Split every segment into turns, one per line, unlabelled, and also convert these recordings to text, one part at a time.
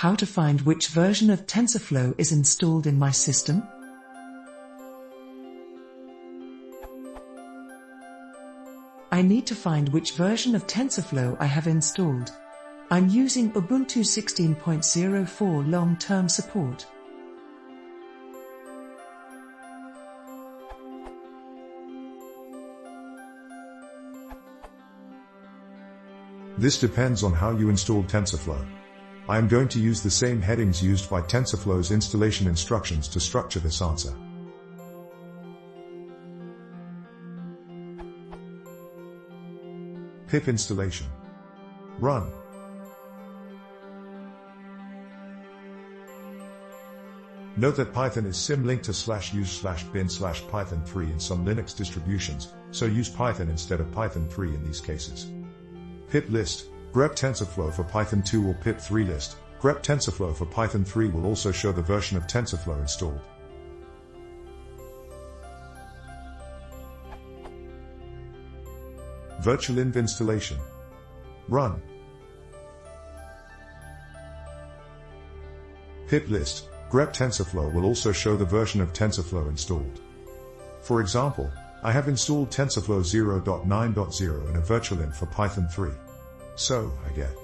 How to find which version of TensorFlow is installed in my system? I need to find which version of TensorFlow I have installed. I'm using Ubuntu 16.04 long-term support.
This depends on how you installed TensorFlow. I am going to use the same headings used by TensorFlow's installation instructions to structure this answer. Pip installation. Run. Note that Python is symlinked to /use/bin/python3 in some Linux distributions, so use Python instead of Python 3 in these cases. Pip list, grep TensorFlow for Python 2 or pip 3 list, grep TensorFlow for Python 3 will also show the version of TensorFlow installed. Virtual env installation. Run. Pip list, grep TensorFlow will also show the version of TensorFlow installed. For example, I have installed TensorFlow 0.9.0 in a virtual env for Python 3. So, I get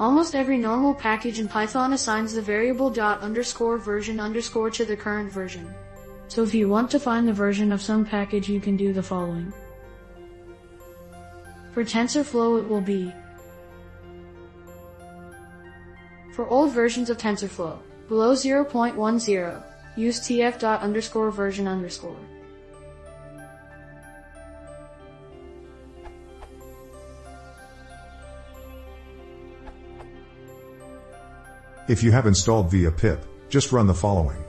Almost every normal package in Python assigns the variable ._version_ to the current version. So if you want to find the version of some package, you can do the following. For TensorFlow it will be for old versions of TensorFlow, below 0.10, use tf._version_.
If you have installed via pip, just run the following.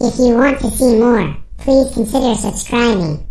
If you want to see more, please consider subscribing.